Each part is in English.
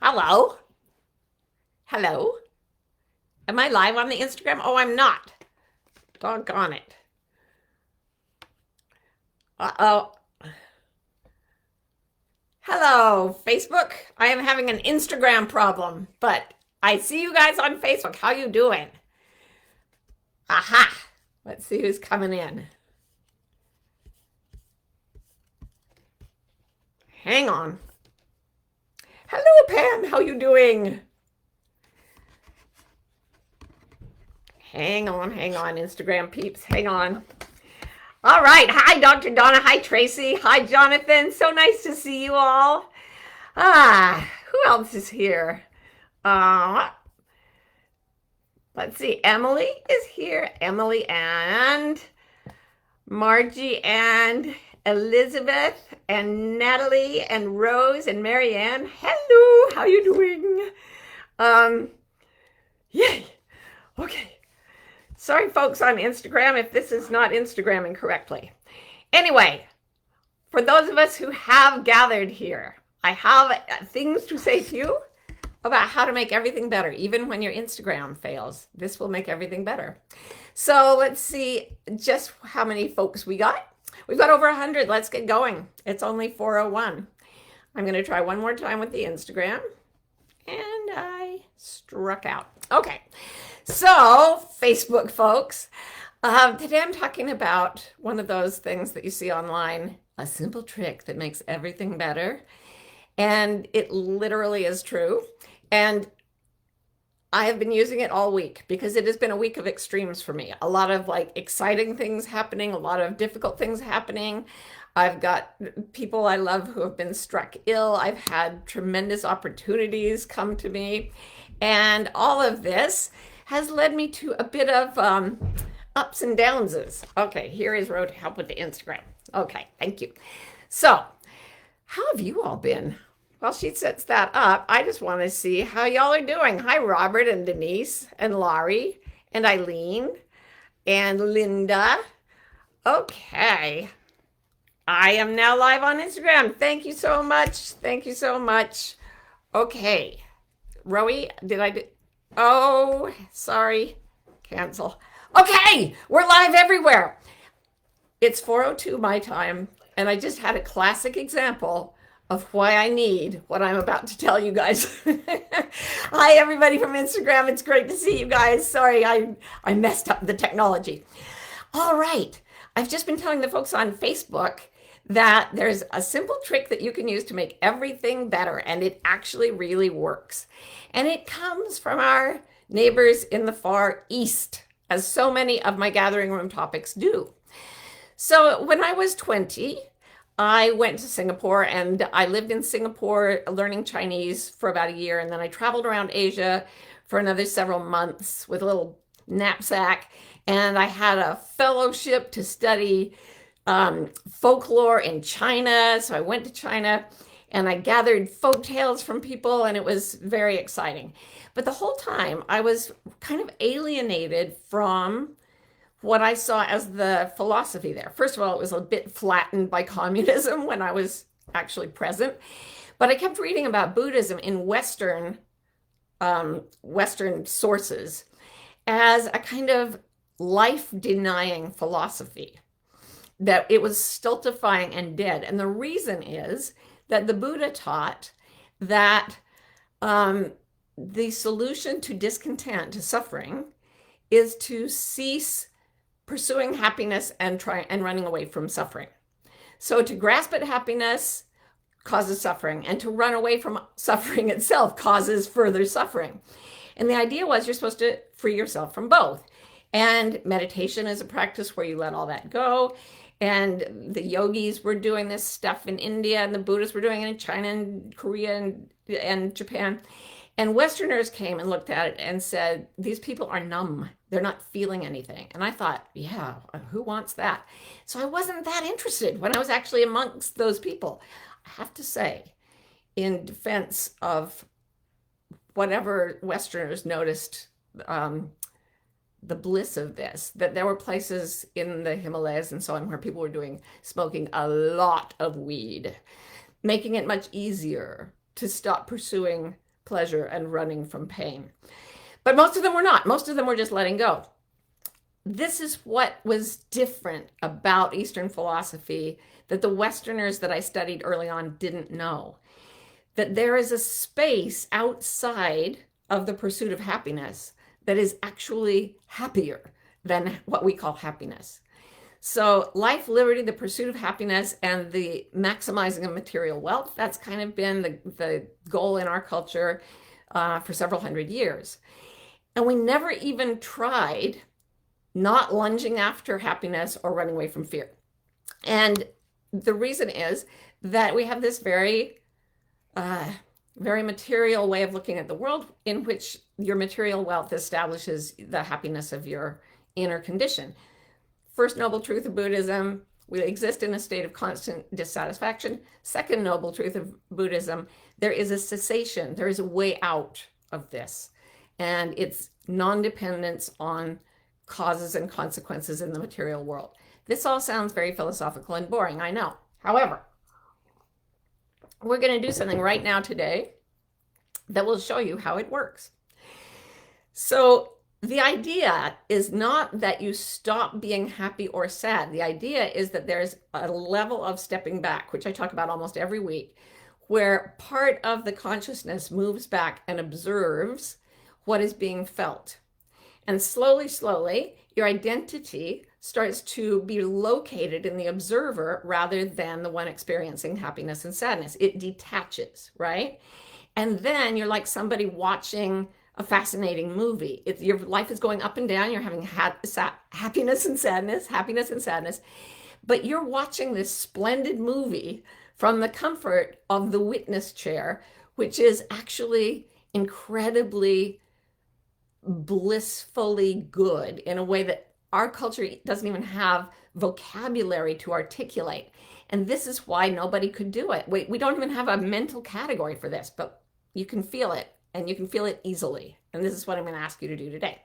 Hello? Hello? Am I live on the Instagram? Oh, I'm not. Doggone it. Uh-oh. Hello, Facebook. I am having an Instagram problem, but I see you guys on Facebook. How you doing? Aha. Let's see who's coming in. Hang on. Hello, Pam. How you doing? Hang on, Instagram peeps. Hang on. All right. Hi, Dr. Donna. Hi, Tracy. Hi, Jonathan. So nice to see you all. Who else is here? Uh, let's see. Emily is here. Emily and Margie and Elizabeth and Natalie and Rose and Marianne. Hello. How you doing? Um, yay. Okay. Sorry, folks, on Instagram if this is not Instagramming correctly. Anyway, for those of us who have gathered here, I have things to say to you about how to make everything better, even when your Instagram fails. This will make everything better. So let's see just how many folks we got. We've got over 100. Let's get going. It's only 4:01. I'm going to try one more time with the Instagram. And I struck out. Okay. So, Facebook folks, today I'm talking about one of those things that you see online, a simple trick that makes everything better. And it literally is true. And I have been using it all week because it has been a week of extremes for me. A lot of like exciting things happening, a lot of difficult things happening. I've got people I love who have been struck ill. I've had tremendous opportunities come to me. And all of this has led me to a bit of ups and downs. Okay, here is Road to help with the Instagram. Okay, thank you. So, how have you all been? While she sets that up, I just want to see how y'all are doing. Hi, Robert and Denise and Laurie and Eileen and Linda. Okay. I am now live on Instagram. Thank you so much. Thank you so much. Okay. Rowie, did I do? Oh, sorry. Cancel. Okay, we're live everywhere. It's 4:02 my time, and I just had a classic example of why I need what I'm about to tell you guys. Hi, everybody from Instagram. It's great to see you guys. Sorry, I messed up the technology. All right. I've just been telling the folks on Facebook that there's a simple trick that you can use to make everything better, and it actually really works. And it comes from our neighbors in the Far East, as so many of my gathering room topics do. So when I was 20, I went to Singapore and I lived in Singapore learning Chinese for about a year. And then I traveled around Asia for another several months with a little knapsack. And I had a fellowship to study folklore in China. So I went to China and I gathered folk tales from people, and it was very exciting. But the whole time I was kind of alienated from what I saw as the philosophy there. First of all, it was a bit flattened by communism when I was actually present. But I kept reading about Buddhism in Western sources as a kind of life-denying philosophy, that it was stultifying and dead. And the reason is that the Buddha taught that the solution to discontent, to suffering, is to cease pursuing happiness and running away from suffering. So to grasp at happiness causes suffering, and to run away from suffering itself causes further suffering. And the idea was you're supposed to free yourself from both. And meditation is a practice where you let all that go. And the yogis were doing this stuff in India, and the Buddhists were doing it in China and Korea and Japan. And Westerners came and looked at it and said, these people are numb. They're not feeling anything. And I thought, yeah, who wants that? So I wasn't that interested when I was actually amongst those people. I have to say, in defense of whatever Westerners noticed, the bliss of this, that there were places in the Himalayas and so on where people were smoking a lot of weed, making it much easier to stop pursuing pleasure and running from pain. But most of them were not. Most of them were just letting go. This is what was different about Eastern philosophy that the Westerners that I studied early on didn't know. That there is a space outside of the pursuit of happiness that is actually happier than what we call happiness. So life, liberty, the pursuit of happiness, and the maximizing of material wealth, that's kind of been the goal in our culture for several hundred years. And we never even tried not lunging after happiness or running away from fear. And the reason is that we have this very material way of looking at the world in which your material wealth establishes the happiness of your inner condition. First noble truth of Buddhism, we exist in a state of constant dissatisfaction. Second noble truth of Buddhism, there is a cessation, there is a way out of this. And it's non-dependence on causes and consequences in the material world. This all sounds very philosophical and boring, I know. However, we're going to do something right now today that will show you how it works. So the idea is not that you stop being happy or sad. The idea is that there's a level of stepping back, which I talk about almost every week, where part of the consciousness moves back and observes what is being felt. And slowly, slowly, your identity starts to be located in the observer rather than the one experiencing happiness and sadness. It detaches, right? And then you're like somebody watching a fascinating movie. Your life is going up and down. You're having happiness and sadness, but you're watching this splendid movie from the comfort of the witness chair, which is actually incredibly blissfully good in a way that our culture doesn't even have vocabulary to articulate. And this is why nobody could do it. We don't even have a mental category for this, but you can feel it, and you can feel it easily. And this is what I'm going to ask you to do today.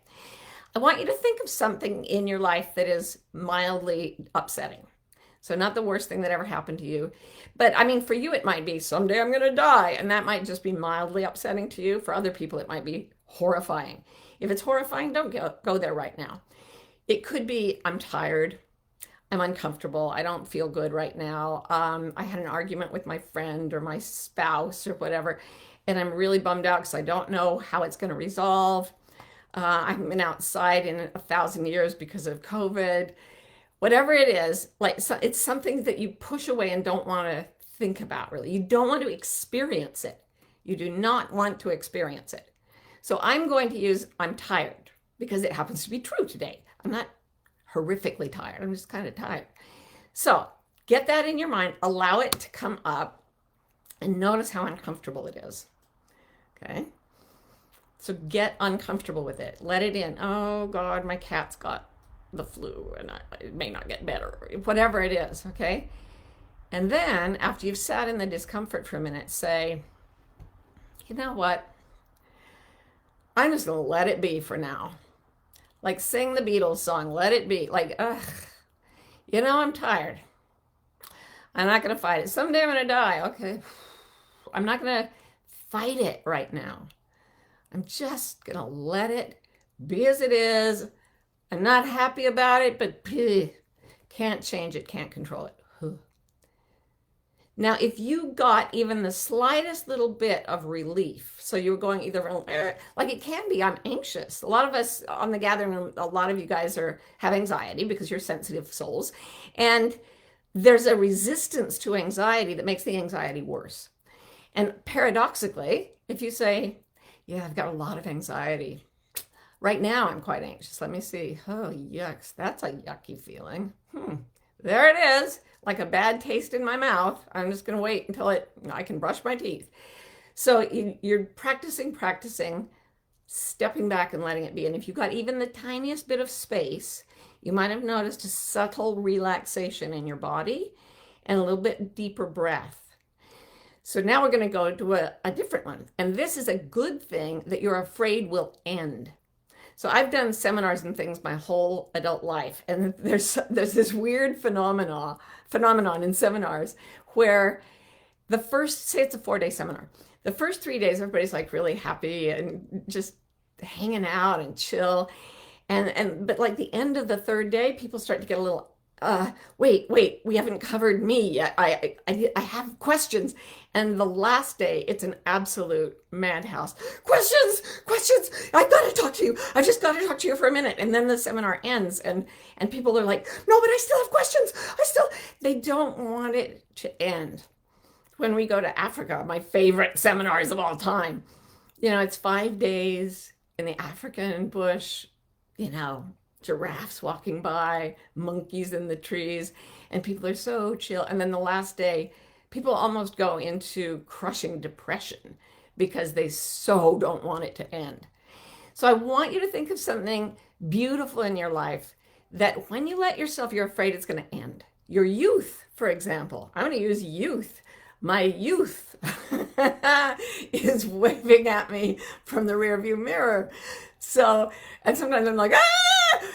I want you to think of something in your life that is mildly upsetting. So not the worst thing that ever happened to you, but I mean, for you, it might be someday I'm going to die. And that might just be mildly upsetting to you. For other people, it might be horrifying. If it's horrifying, don't go there right now. It could be, I'm tired. I'm uncomfortable. I don't feel good right now. I had an argument with my friend or my spouse or whatever, and I'm really bummed out because I don't know how it's going to resolve. I haven't been outside in 1,000 years because of COVID. Whatever it is, like it's something that you push away and don't want to think about, really. You don't want to experience it. You do not want to experience it. So I'm going to use I'm tired because it happens to be true today. I'm not horrifically tired. I'm just kind of tired. So get that in your mind. Allow it to come up and notice how uncomfortable it is. Okay? So get uncomfortable with it. Let it in. Oh, God, my cat's got the flu and it may not get better. Whatever it is, okay? And then after you've sat in the discomfort for a minute, say, you know what? I'm just going to let it be for now. Like sing the Beatles song, Let It Be. Like, I'm tired. I'm not going to fight it. Someday I'm going to die. Okay. I'm not going to fight it right now. I'm just going to let it be as it is. I'm not happy about it, but can't change it, can't control it. Now, if you got even the slightest little bit of relief, so you're going either, like it can be, I'm anxious. A lot of us on the gathering room, a lot of you guys have anxiety because you're sensitive souls. And there's a resistance to anxiety that makes the anxiety worse. And paradoxically, if you say, yeah, I've got a lot of anxiety. Right now, I'm quite anxious. Let me see. Oh, yucks. That's a yucky feeling. There it is. Like a bad taste in my mouth. I'm just going to wait until I can brush my teeth. So you're practicing, stepping back and letting it be. And if you've got even the tiniest bit of space, you might have noticed a subtle relaxation in your body and a little bit deeper breath. So now we're going to go to a different one. And this is a good thing that you're afraid will end. So I've done seminars and things my whole adult life, and there's this weird phenomenon in seminars where say it's a 4-day seminar. The first 3 days, everybody's like really happy and just hanging out and chill. But like the end of the third day, people start to get a little, wait, we haven't covered me yet. I have questions. And the last day, it's an absolute madhouse. Questions. I gotta talk to you. I just gotta talk to you for a minute. And then the seminar ends and people are like, no, but I still have questions. They don't want it to end. When we go to Africa, my favorite seminars of all time, it's 5 days in the African bush, giraffes walking by, monkeys in the trees, and people are so chill. And then the last day, people almost go into crushing depression because they so don't want it to end. So I want you to think of something beautiful in your life that when you let yourself, you're afraid it's going to end. Your youth, for example. I'm going to use youth. My youth is waving at me from the rearview mirror. And sometimes I'm like, ah!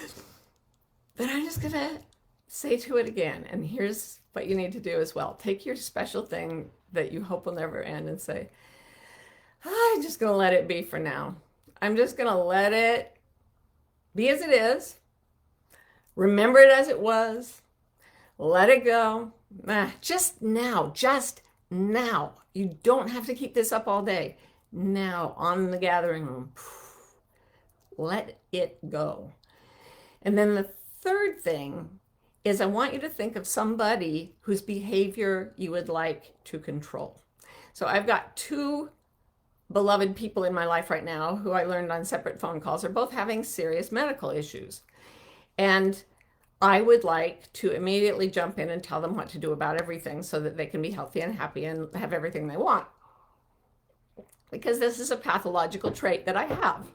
But I'm just going to say to it again. And here's what you need to do as well. Take your special thing that you hope will never end and say, I'm just going to let it be for now. I'm just going to let it be as it is. Remember it as it was. Let it go. Just now. You don't have to keep this up all day. Now, on the gathering room, let it go. And then the third thing is I want you to think of somebody whose behavior you would like to control. So I've got 2 beloved people in my life right now who I learned on separate phone calls are both having serious medical issues. And I would like to immediately jump in and tell them what to do about everything so that they can be healthy and happy and have everything they want. Because this is a pathological trait that I have.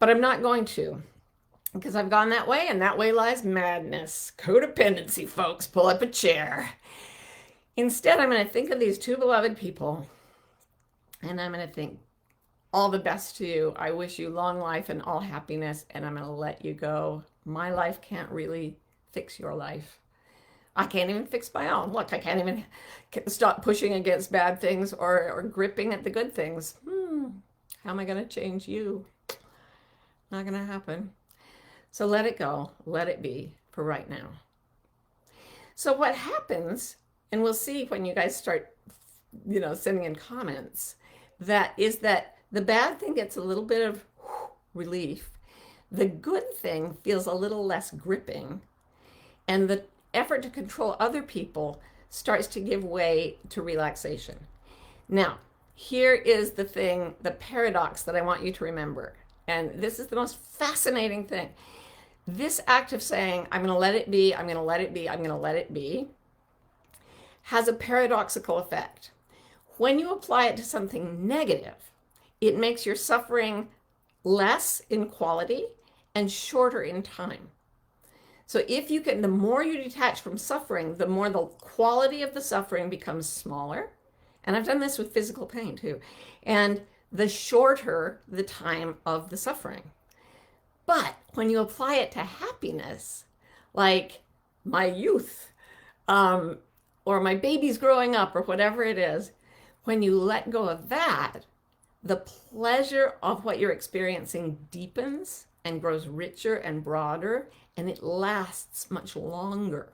But I'm not going to, because I've gone that way, and that way lies madness. Codependency, folks. Pull up a chair. Instead, I'm going to think of these 2 beloved people, and I'm going to think, all the best to you. I wish you long life and all happiness, and I'm going to let you go. My life can't really fix your life. I can't even fix my own. Look, I can't even stop pushing against bad things or gripping at the good things. How am I going to change you? Not going to happen. So let it go. Let it be for right now. So what happens, and we'll see when you guys start, sending in comments, that the bad thing gets a little bit of relief. The good thing feels a little less gripping, and the effort to control other people starts to give way to relaxation. Now, here is the paradox that I want you to remember. And this is the most fascinating thing. This act of saying, I'm going to let it be, I'm going to let it be, I'm going to let it be, has a paradoxical effect. When you apply it to something negative, it makes your suffering less in quality and shorter in time. So the more you detach from suffering, the more the quality of the suffering becomes smaller. And I've done this with physical pain too. And the shorter the time of the suffering. But when you apply it to happiness, like my youth, or my baby's growing up, or whatever it is, when you let go of that, the pleasure of what you're experiencing deepens and grows richer and broader, and it lasts much longer.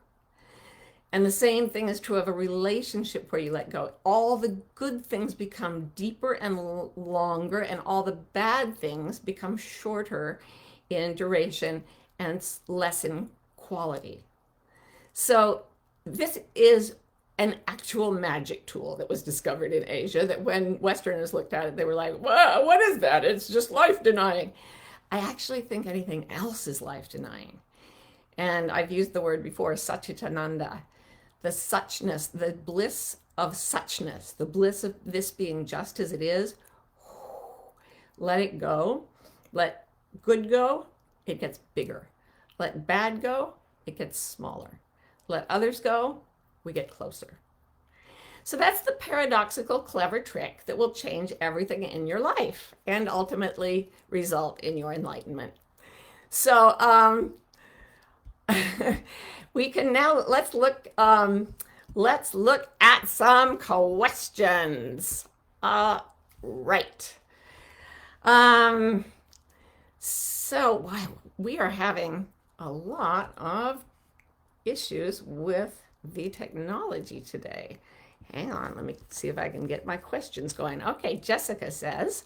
And the same thing is true of a relationship where you let go. All the good things become deeper and longer, and all the bad things become shorter in duration and less in quality. So this is an actual magic tool that was discovered in Asia, that when Westerners looked at it, they were like, "Wow, what is that? It's just life denying." I actually think anything else is life denying. And I've used the word before, Satchitananda, the suchness, the bliss of suchness, the bliss of this being just as it is. Let it go. Let good go, it gets bigger. Let bad go, it gets smaller. Let others go, we get closer. So that's the paradoxical, clever trick that will change everything in your life and ultimately result in your enlightenment. So we can now, let's look, Let's look at some questions. Right. Um, so wow, we are having a lot of issues with the technology today. Hang on, let me see if I can get my questions going. Okay, Jessica says,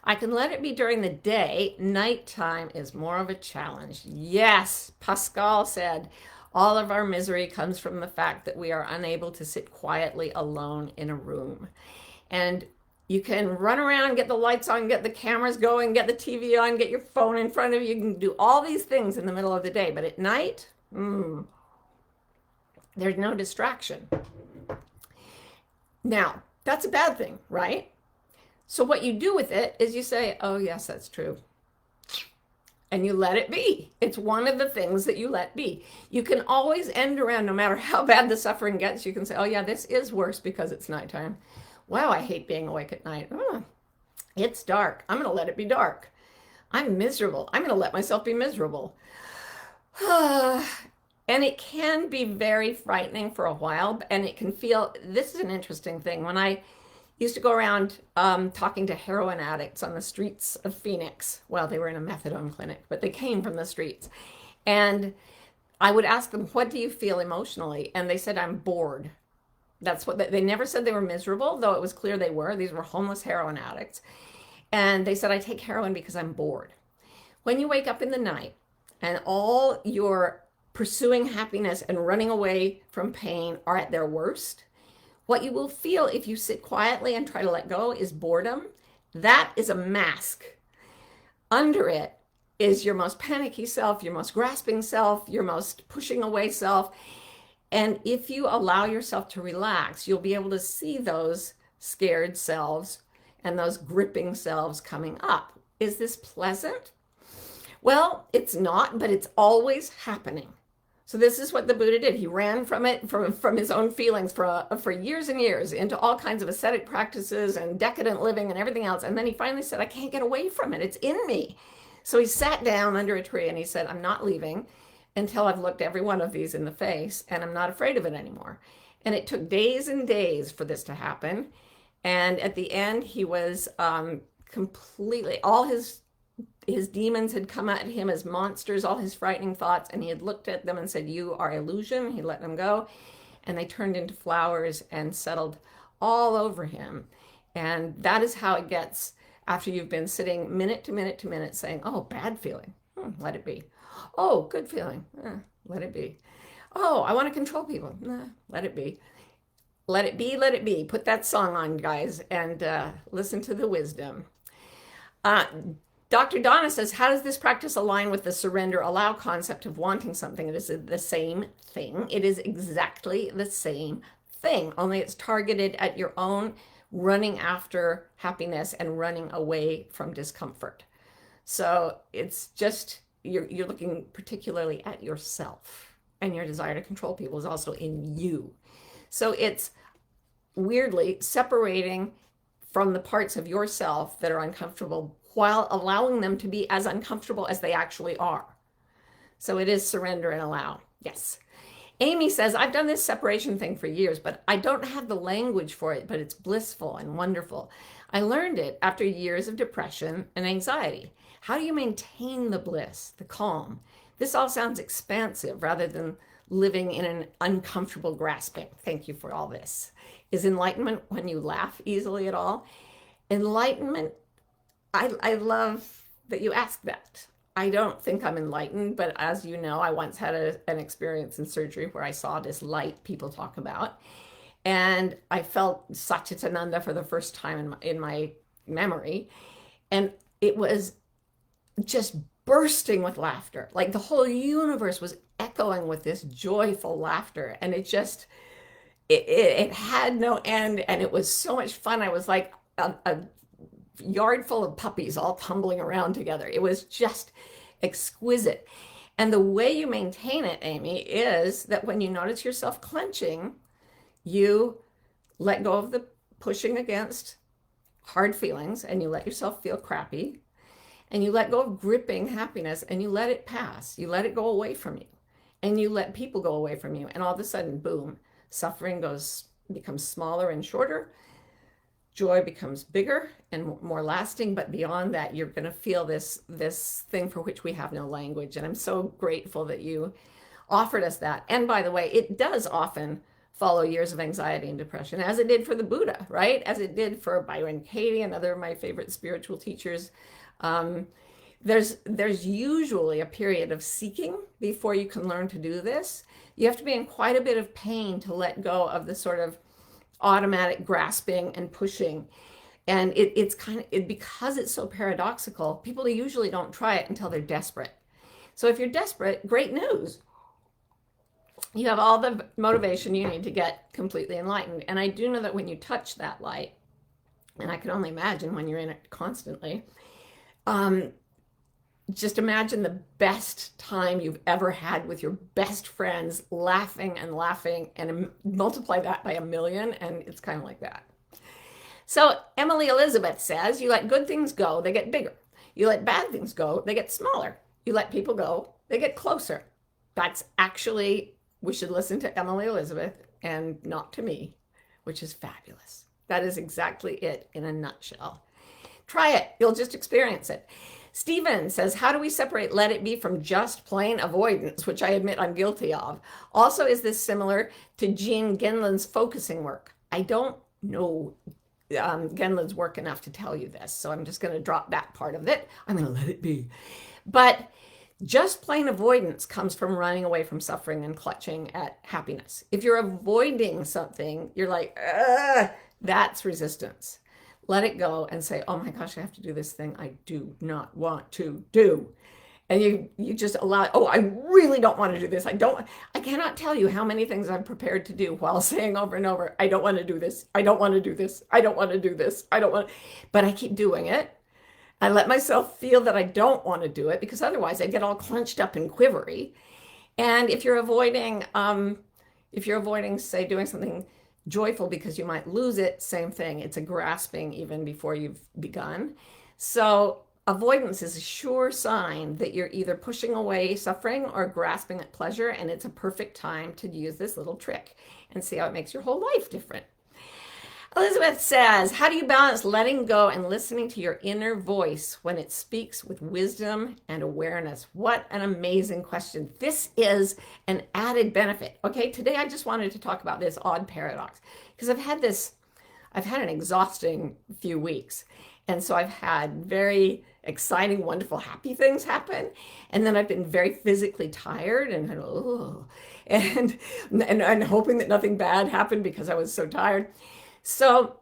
I can let it be during the day. Nighttime is more of a challenge. Yes, Pascal said, all of our misery comes from the fact that we are unable to sit quietly alone in a room. And you can run around, get the lights on, get the cameras going, get the TV on, get your phone in front of you. You can do all these things in the middle of the day. But at night, there's no distraction. Now, that's a bad thing, right? So what you do with it is you say, oh, yes, that's true. And you let it be. It's one of the things that you let be. You can always end around, no matter how bad the suffering gets, you can say, oh, yeah, this is worse because it's nighttime. Wow, I hate being awake at night. Oh, it's dark. I'm going to let it be dark. I'm miserable. I'm going to let myself be miserable. And it can be very frightening for a while, and it can feel, this is an interesting thing. When I used to go around talking to heroin addicts on the streets of Phoenix, well, they were in a methadone clinic, but they came from the streets. And I would ask them, what do you feel emotionally? And they said, I'm bored. That's what they never said they were miserable, though it was clear they were. These were homeless heroin addicts. And they said, I take heroin because I'm bored. When you wake up in the night and all your pursuing happiness and running away from pain are at their worst, what you will feel if you sit quietly and try to let go is boredom. That is a mask. Under it is your most panicky self, your most grasping self, your most pushing away self. And if you allow yourself to relax, you'll be able to see those scared selves and those gripping selves coming up. Is this pleasant? Well, it's not, but it's always happening. So this is what the Buddha did. He ran from it, from his own feelings for years and years into all kinds of ascetic practices and decadent living and everything else. And then he finally said, I can't get away from it. It's in me. So he sat down under a tree and he said, I'm not leaving until I've looked every one of these in the face, and I'm not afraid of it anymore. And it took days and days for this to happen. And at the end, he was completely, all his demons had come at him as monsters, all his frightening thoughts, and he had looked at them and said, you are illusion. He let them go, and they turned into flowers and settled all over him. And that is how it gets after you've been sitting minute to minute to minute saying, oh, bad feeling, let it be. Oh, good feeling, let it be. Oh, I want to control people, let it be. Let it be, let it be. Put that song on, guys, and listen to the wisdom. Dr. Donna says, how does this practice align with the surrender allow concept of wanting something? It is the same thing. It is exactly the same thing, only it's targeted at your own running after happiness and running away from discomfort. So it's just, you're looking particularly at yourself, and your desire to control people is also in you. So it's weirdly separating from the parts of yourself that are uncomfortable while allowing them to be as uncomfortable as they actually are. So it is surrender and allow. Yes. Amy says, I've done this separation thing for years, but I don't have the language for it, but it's blissful and wonderful. I learned it after years of depression and anxiety. How do you maintain the bliss, the calm? This all sounds expansive rather than living in an uncomfortable grasping. Thank you for all this. Is enlightenment when you laugh easily at all? Enlightenment, I love that you ask that. I don't think I'm enlightened, but as you know, I once had an experience in surgery where I saw this light people talk about. And I felt Satchitananda for the first time in my memory. And it was just bursting with laughter. Like the whole universe was echoing with this joyful laughter. And it had no end. And it was so much fun. I was like a yard full of puppies all tumbling around together. It was just exquisite. And the way you maintain it, Amy, is that when you notice yourself clenching, you let go of the pushing against hard feelings and you let yourself feel crappy, and you let go of gripping happiness and you let it pass. You let it go away from you, and you let people go away from you. And all of a sudden, boom, Suffering becomes smaller and shorter. Joy becomes bigger and more lasting, but beyond that, you're going to feel this thing for which we have no language. And I'm so grateful that you offered us that. And by the way, it does often follow years of anxiety and depression, as it did for the Buddha, right? As it did for Byron Katie, another of my favorite spiritual teachers. There's usually a period of seeking before you can learn to do this. You have to be in quite a bit of pain to let go of the sort of automatic grasping and pushing. And it's kind of, because it's so paradoxical, people usually don't try it until they're desperate. So if you're desperate, great news. You have all the motivation you need to get completely enlightened. And I do know that when you touch that light, and I can only imagine when you're in it constantly, just imagine the best time you've ever had with your best friends, laughing and laughing, and multiply that by 1,000,000, and it's kind of like that. So Emily Elizabeth says, you let good things go, they get bigger. You let bad things go, they get smaller. You let people go, they get closer. That's actually, we should listen to Emily Elizabeth and not to me, which is fabulous. That is exactly it in a nutshell. Try it. You'll just experience it. Stephen says, how do we separate let it be from just plain avoidance, which I admit I'm guilty of? Also, is this similar to Jean Genlin's focusing work? I don't know Genlin's work enough to tell you this, so I'm just going to drop that part of it. I'm going to let it be. But just plain avoidance comes from running away from suffering and clutching at happiness. If you're avoiding something, you're like, ugh, that's resistance. Let it go and say, oh my gosh, I have to do this thing I do not want to do. And you just allow, oh, I really don't want to do this. I cannot tell you how many things I'm prepared to do while saying over and over, I don't want to do this. I don't want to do this. I don't want to do this. I don't want to, but I keep doing it. I let myself feel that I don't want to do it, because otherwise I get all clenched up and quivery. And if you're avoiding, say, doing something joyful because you might lose it, same thing. It's a grasping even before you've begun. So avoidance is a sure sign that you're either pushing away suffering or grasping at pleasure, and it's a perfect time to use this little trick and see how it makes your whole life different. Elizabeth says, how do you balance letting go and listening to your inner voice when it speaks with wisdom and awareness? What an amazing question. This is an added benefit. Okay, today I just wanted to talk about this odd paradox, because I've had an exhausting few weeks. And so I've had very exciting, wonderful, happy things happen. And then I've been very physically tired and hoping that nothing bad happened because I was so tired. So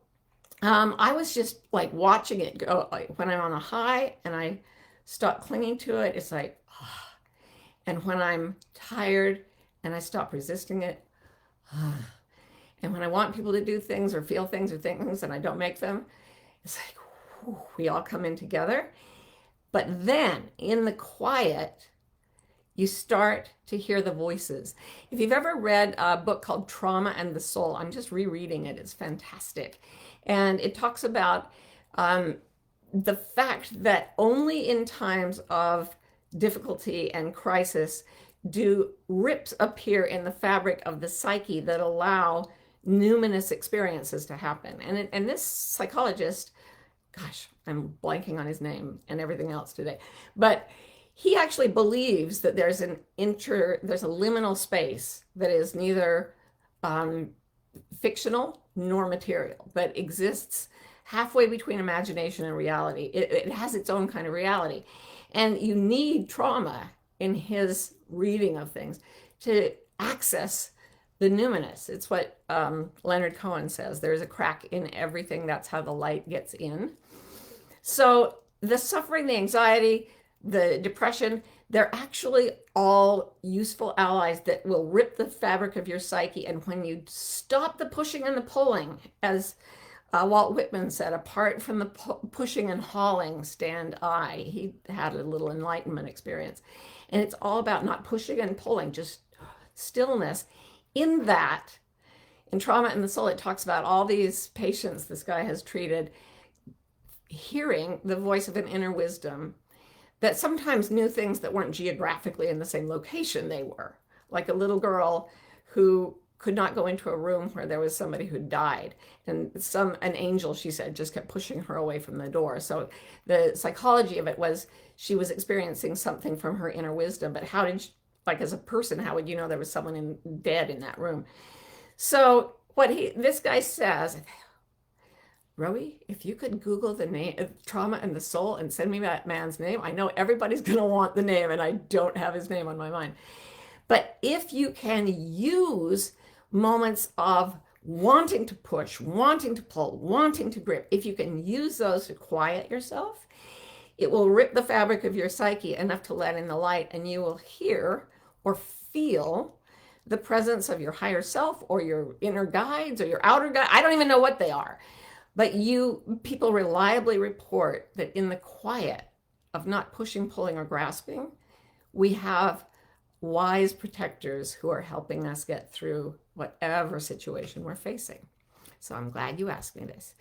I was just like watching it go. Like, when I'm on a high and I stop clinging to it, it's like, oh. And when I'm tired and I stop resisting it, oh. And when I want people to do things or feel things or think things and I don't make them, it's like, whew, we all come in together. But then in the quiet, you start to hear the voices. If you've ever read a book called Trauma and the Soul, I'm just rereading it. It's fantastic. And it talks about the fact that only in times of difficulty and crisis do rips appear in the fabric of the psyche that allow numinous experiences to happen. And this psychologist, gosh, I'm blanking on his name and everything else today, but he actually believes that there's a liminal space that is neither fictional nor material, but exists halfway between imagination and reality. It has its own kind of reality. And you need trauma in his reading of things to access the numinous. It's what Leonard Cohen says. There's a crack in everything. That's how the light gets in. So the suffering, the anxiety, the depression, they're actually all useful allies that will rip the fabric of your psyche. And when you stop the pushing and the pulling, as Walt Whitman said, apart from the pushing and hauling stand I. He had a little enlightenment experience. And it's all about not pushing and pulling, just stillness. In that, in Trauma and the Soul, it talks about all these patients this guy has treated, hearing the voice of an inner wisdom that sometimes knew things that weren't geographically in the same location they were. Like a little girl who could not go into a room where there was somebody who died. And an angel, she said, just kept pushing her away from the door. So the psychology of it was she was experiencing something from her inner wisdom. But how did, like as a person, how would you know there was someone dead in that room? So this guy says, Rowie, if you could Google the name of trauma and the soul and send me that man's name, I know everybody's going to want the name and I don't have his name on my mind. But if you can use moments of wanting to push, wanting to pull, wanting to grip, if you can use those to quiet yourself, it will rip the fabric of your psyche enough to let in the light, and you will hear or feel the presence of your higher self or your inner guides or your outer guide. I don't even know what they are. But people reliably report that in the quiet of not pushing, pulling, or grasping, we have wise protectors who are helping us get through whatever situation we're facing. So I'm glad you asked me this.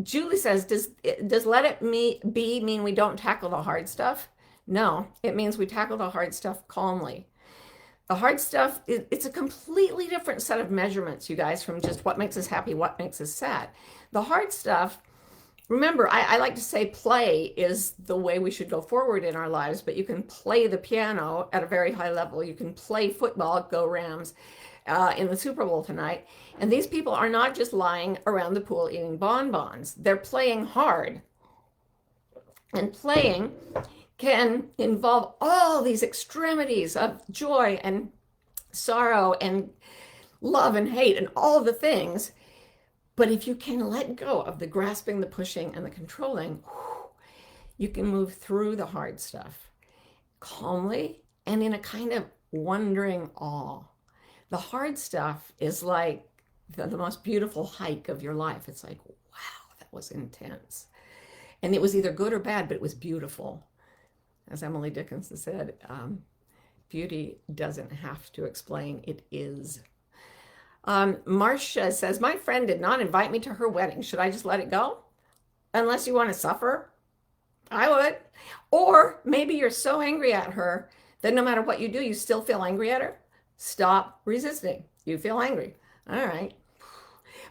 Julie says, does let it be mean we don't tackle the hard stuff? No, it means we tackle the hard stuff calmly. The hard stuff, it's a completely different set of measurements, you guys, from just what makes us happy, what makes us sad. The hard stuff, remember, I like to say play is the way we should go forward in our lives, but you can play the piano at a very high level. You can play football, go Rams, in the Super Bowl tonight. And these people are not just lying around the pool eating bonbons. They're playing hard. And playing can involve all these extremities of joy and sorrow and love and hate and all the things. But if you can let go of the grasping, the pushing, and the controlling, you can move through the hard stuff calmly and in a kind of wondering awe. The hard stuff is like the most beautiful hike of your life. It's like, wow, that was intense. And it was either good or bad, but it was beautiful. As Emily Dickinson said, beauty doesn't have to explain, it is. Marcia says, my friend did not invite me to her wedding. Should I just let it go? Unless you want to suffer, I would. Or maybe you're so angry at her that no matter what you do, you still feel angry at her. Stop resisting. You feel angry. All right.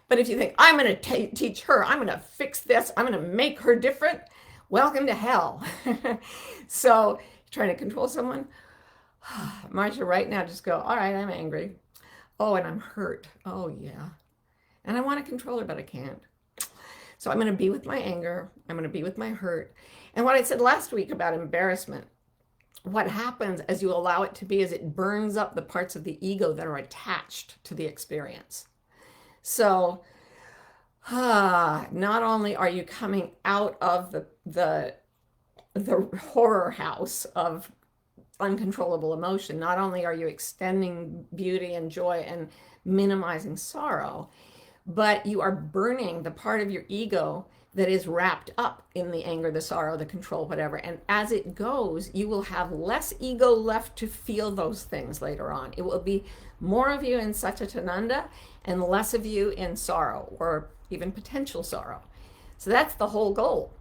But if you think, I'm going to teach her, I'm going to fix this, I'm going to make her different, welcome to hell. So trying to control someone, Marcia, right now, just go, all right, I'm angry. Oh, and I'm hurt. Oh, yeah. And I want to control her, but I can't. So I'm going to be with my anger. I'm going to be with my hurt. And what I said last week about embarrassment, what happens as you allow it to be is it burns up the parts of the ego that are attached to the experience. So not only are you coming out of the horror house of uncontrollable emotion, not only are you extending beauty and joy and minimizing sorrow, but you are burning the part of your ego that is wrapped up in the anger, the sorrow, the control, whatever. And as it goes, you will have less ego left to feel those things later on. It will be more of you in Satchitananda and less of you in sorrow or even potential sorrow. So that's the whole goal.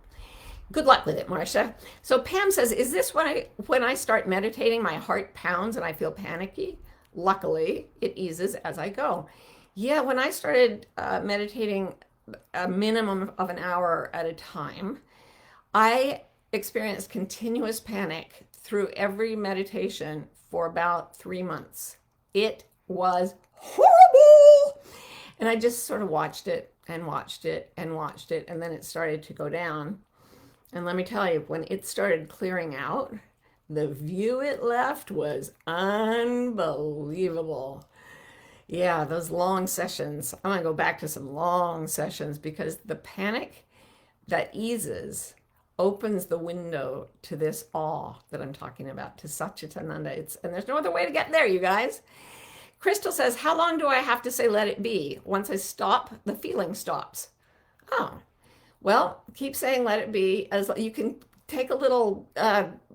Good luck with it, Marcia. So Pam says, is this when I start meditating, my heart pounds and I feel panicky? Luckily, it eases as I go. Yeah, when I started meditating a minimum of an hour at a time, I experienced continuous panic through every meditation for about 3 months. It was horrible. And I just sort of watched it and watched it and watched it. And then it started to go down. And let me tell you, when it started clearing out, the view it left was unbelievable. Yeah, those long sessions. I'm going to go back to some long sessions because the panic that eases opens the window to this awe that I'm talking about, to Satchitananda. And there's no other way to get there, you guys. Crystal says, how long do I have to say let it be? Once I stop, the feeling stops. Oh, well, keep saying let it be. As you can take a little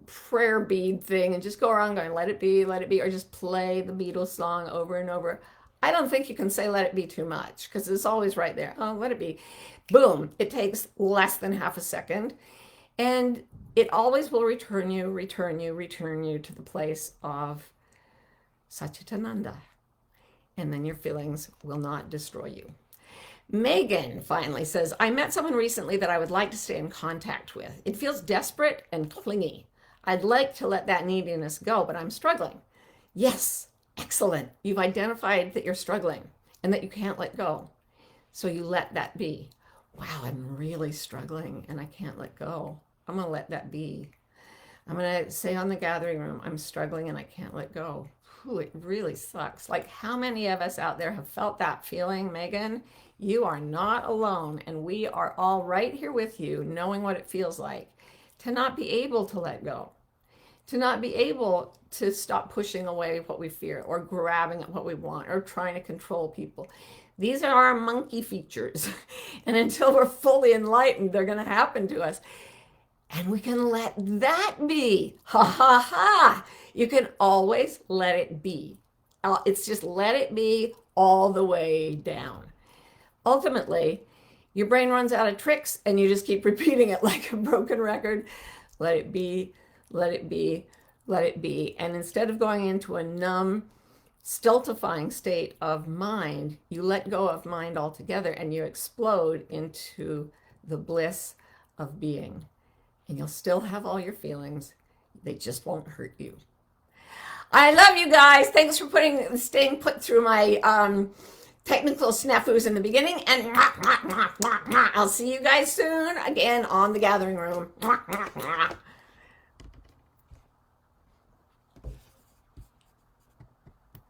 prayer bead thing and just go around going, let it be, or just play the Beatles song over and over. I don't think you can say let it be too much because it's always right there. Oh, let it be. Boom. It takes less than half a second. And it always will return you to the place of Satchitananda. and then your feelings will not destroy you. Megan finally says, I met someone recently that I would like to stay in contact with. It feels desperate and clingy. I'd like to let that neediness go, but I'm struggling. Yes, excellent. You've identified that you're struggling and that you can't let go. So you let that be. Wow, I'm really struggling and I can't let go. I'm going to let that be. I'm going to say on the gathering room, I'm struggling and I can't let go. Whew, it really sucks. Like, how many of us out there have felt that feeling, Megan? You are not alone, and we are all right here with you, knowing what it feels like to not be able to let go, to not be able to stop pushing away what we fear or grabbing at what we want or trying to control people. These are our monkey features. And until we're fully enlightened, they're going to happen to us. And we can let that be. Ha ha ha. You can always let it be. It's just let it be all the way down. Ultimately, your brain runs out of tricks and you just keep repeating it like a broken record. Let it be, let it be, let it be. And instead of going into a numb, stultifying state of mind, you let go of mind altogether and you explode into the bliss of being. And you'll still have all your feelings. They just won't hurt you. I love you guys. Thanks for staying put through my technical snafus in the beginning. And I'll see you guys soon again on the gathering room.